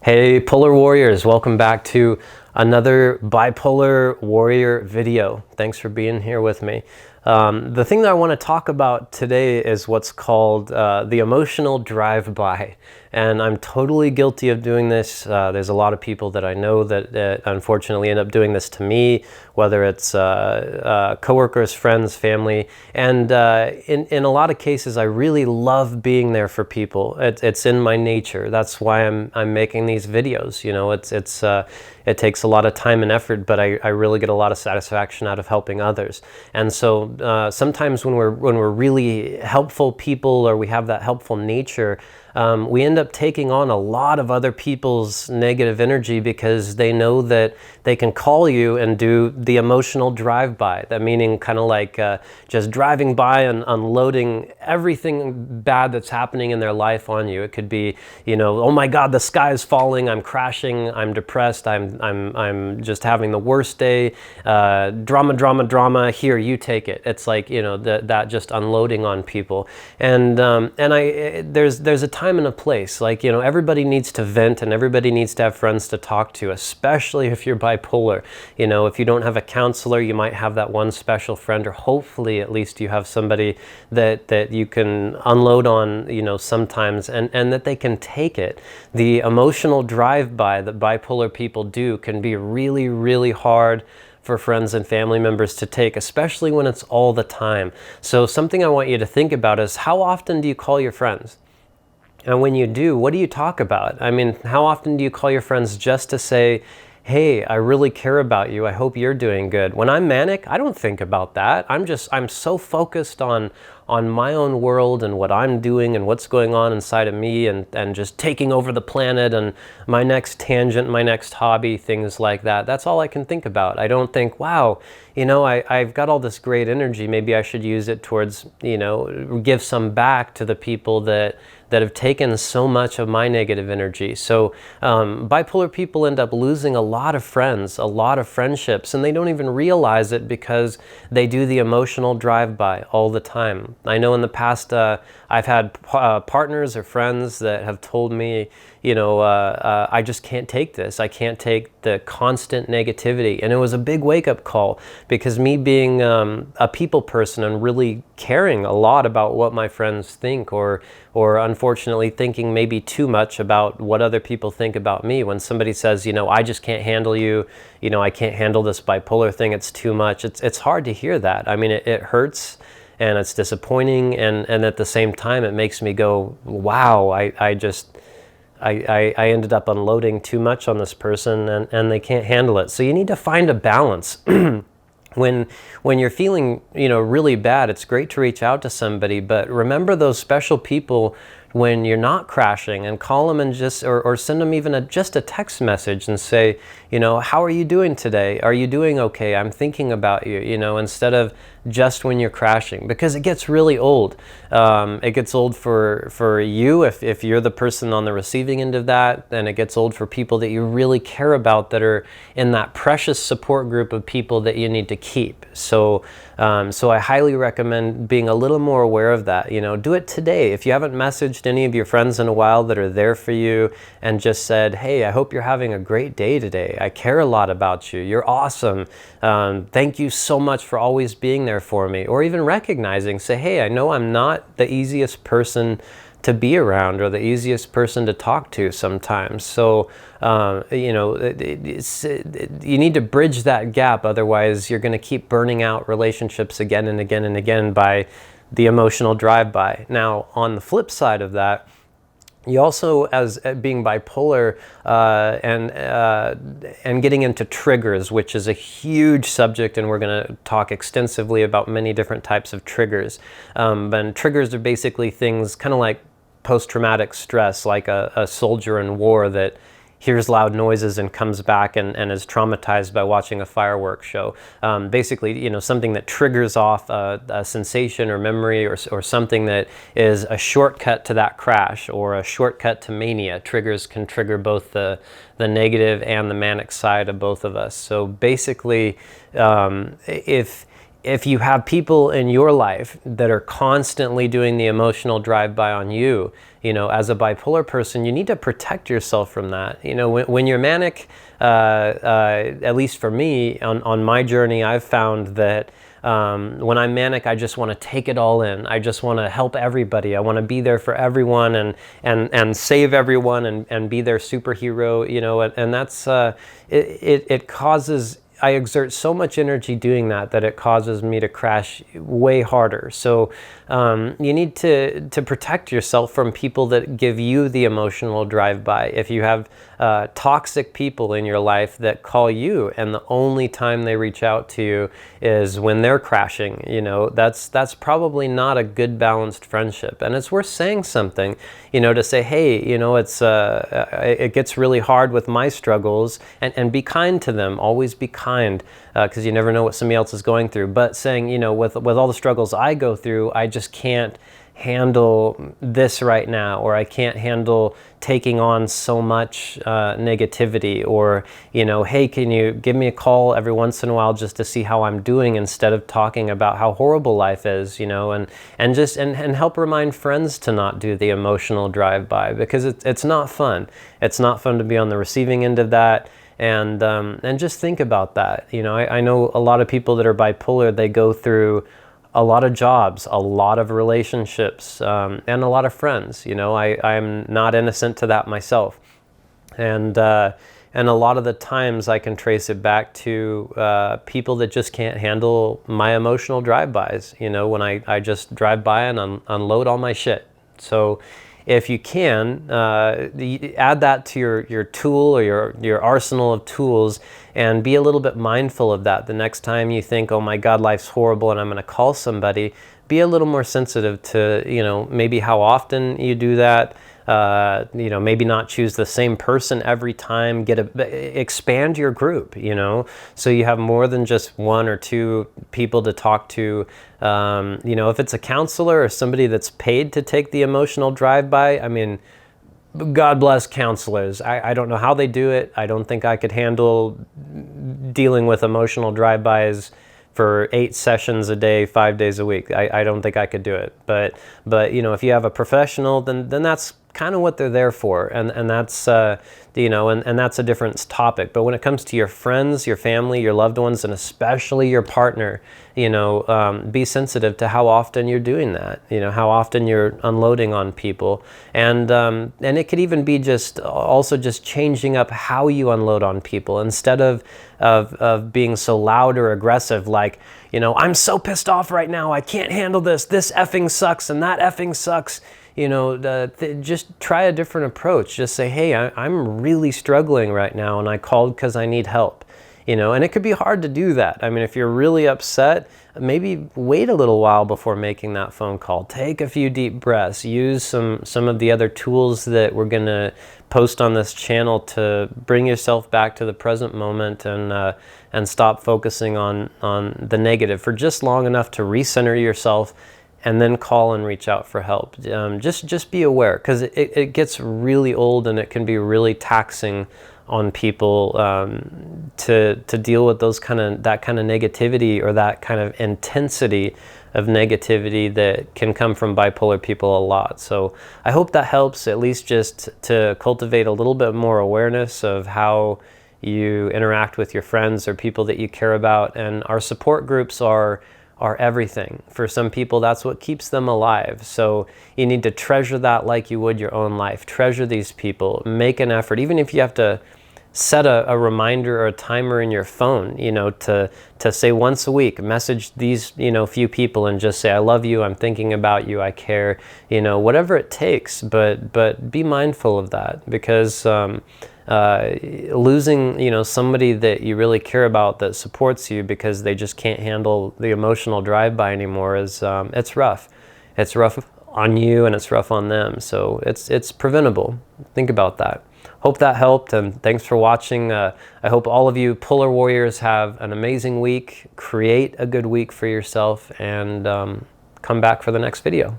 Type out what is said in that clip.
Hey Polar Warriors, welcome back to another Bipolar Warrior video. Thanks for being here with me. The thing that I want to talk about today is what's called the emotional drive-by. And I'm totally guilty of doing this. There's a lot of people that I know that unfortunately end up doing this to me, whether it's coworkers, friends, family. And in a lot of cases, I really love being there for people. It's in my nature. That's why I'm making these videos. You know, it takes a lot of time and effort, but I really get a lot of satisfaction out of helping others. And so sometimes when we're really helpful people, or we have that helpful nature, we end up taking on a lot of other people's negative energy because they know that they can call you and do the emotional drive-by. That meaning kind of like just driving by and unloading everything bad that's happening in their life on you. It could be, you know, oh my God, the sky is falling, I'm crashing, I'm depressed, I'm just having the worst day, drama, here, you take it. It's like, you know, that just unloading on people. And there's a time and a place. Like, you know, everybody needs to vent and everybody needs to have friends to talk to, especially if you're bipolar. You know, if you don't have a counselor, you might have that one special friend, or hopefully at least you have somebody that you can unload on, you know, sometimes, and that they can take it. The emotional drive-by that bipolar people do can be really, really hard for friends and family members to take, especially when it's all the time. So something I want you to think about is, how often do you call your friends? And when you do, what do you talk about? I mean, how often do you call your friends just to say, hey, I really care about you, I hope you're doing good? When I'm manic, I don't think about that. I'm so focused on my own world and what I'm doing and what's going on inside of me, and just taking over the planet and my next tangent, my next hobby, things like that. That's all I can think about. I don't think, wow, you know, I've got all this great energy, maybe I should use it towards, you know, give some back to the people that have taken so much of my negative energy. So bipolar people end up losing a lot of friends, a lot of friendships, and they don't even realize it because they do the emotional drive-by all the time. I know in the past I've had partners or friends that have told me, you know, I just can't take this. I can't take the constant negativity. And it was a big wake-up call, because me being a people person and really caring a lot about what my friends think, or unfortunately thinking maybe too much about what other people think about me. When somebody says, you know, I just can't handle you, you know, I can't handle this bipolar thing, it's too much. It's hard to hear that. I mean, it hurts and it's disappointing, and at the same time it makes me go, wow, I ended up unloading too much on this person, and they can't handle it. So you need to find a balance. When you're feeling, you know, really bad, it's great to reach out to somebody, but remember those special people when you're not crashing, and call them and just, or send them even just a text message and say, you know, how are you doing today? Are you doing okay? I'm thinking about you, you know, instead of just when you're crashing, because it gets really old. It gets old for you if you're the person on the receiving end of that, and it gets old for people that you really care about, that are in that precious support group of people that you need to keep. So I highly recommend being a little more aware of that. You know, do it today. If you haven't messaged any of your friends in a while that are there for you, and just said, hey, I hope you're having a great day today. I care a lot about you. You're awesome. Thank you so much for always being there for me. Or even recognizing, say, hey, I know I'm not the easiest person to be around, or the easiest person to talk to sometimes. So, you know, you need to bridge that gap. Otherwise, you're going to keep burning out relationships again and again and again by the emotional drive-by. Now, on the flip side of that, you also, as being bipolar and getting into triggers, which is a huge subject, and we're going to talk extensively about many different types of triggers. And triggers are basically things kind of like post-traumatic stress, like a soldier in war that hears loud noises and comes back and is traumatized by watching a fireworks show. Basically, you know, something that triggers off a sensation or memory, or something that is a shortcut to that crash, or a shortcut to mania. Triggers can trigger both the negative and the manic side of both of us. So basically, if if you have people in your life that are constantly doing the emotional drive-by on you, as a bipolar person, you need to protect yourself from that. When you're manic, at least for me, on my journey, I've found that when I'm manic, I just want to take it all in. I just want to help everybody. I want to be there for everyone and save everyone and be their superhero, and that's, it causes, I exert so much energy doing that it causes me to crash way harder. So you need to protect yourself from people that give you the emotional drive-by. If you have toxic people in your life that call you and the only time they reach out to you is when they're crashing, that's probably not a good balanced friendship. And it's worth saying something, to say, hey, it gets really hard with my struggles, and be kind to them. Always be kind, because you never know what somebody else is going through. But saying, with all the struggles I go through, I just can't handle this right now, or I can't handle taking on so much negativity, or hey, can you give me a call every once in a while just to see how I'm doing, instead of talking about how horrible life is, and help remind friends to not do the emotional drive-by, because it's not fun. It's not fun to be on the receiving end of that. And just think about that. I know a lot of people that are bipolar, they go through a lot of jobs, a lot of relationships, and a lot of friends. I'm not innocent to that myself. And a lot of the times I can trace it back to people that just can't handle my emotional drive-bys, when I just drive by and unload all my shit. So if you can, add that to your tool, or your arsenal of tools, and be a little bit mindful of that. The next time you think, oh my God, life's horrible and I'm going to call somebody, be a little more sensitive to, maybe how often you do that. Maybe not choose the same person every time. Expand your group, so you have more than just one or two people to talk to. If it's a counselor or somebody that's paid to take the emotional drive-by, I mean, God bless counselors. I don't know how they do it. I don't think I could handle dealing with emotional drive-bys for 8 sessions a day, 5 days a week. I don't think I could do it. But if you have a professional, then that's kind of what they're there for, and that's and that's a different topic. But when it comes to your friends, your family, your loved ones, and especially your partner, be sensitive to how often you're doing that. How often you're unloading on people, and it could even be just changing up how you unload on people, instead of being so loud or aggressive, like, I'm so pissed off right now, I can't handle this effing sucks and that effing sucks. Just try a different approach. Just say, hey, I'm really struggling right now, and I called because I need help. And it could be hard to do that. I mean, if you're really upset, maybe wait a little while before making that phone call. Take a few deep breaths. Use some of the other tools that we're going to post on this channel to bring yourself back to the present moment, and stop focusing on the negative for just long enough to recenter yourself, and then call and reach out for help. Just be aware, because it gets really old, and it can be really taxing on people to deal with that kind of negativity, or that kind of intensity of negativity that can come from bipolar people a lot. So I hope that helps, at least just to cultivate a little bit more awareness of how you interact with your friends or people that you care about. And our support groups are everything. For some people, that's what keeps them alive. So you need to treasure that like you would your own life. Treasure these people. Make an effort, even if you have to set a reminder or a timer in your phone, to say once a week, message these, few people, and just say, I love you, I'm thinking about you, I care, whatever it takes. But be mindful of that, because losing, somebody that you really care about, that supports you, because they just can't handle the emotional drive-by anymore, is it's rough. It's rough on you, and it's rough on them. So it's preventable. Think about that. Hope that helped, and thanks for watching. I hope all of you Polar Warriors have an amazing week. Create a good week for yourself, and come back for the next video.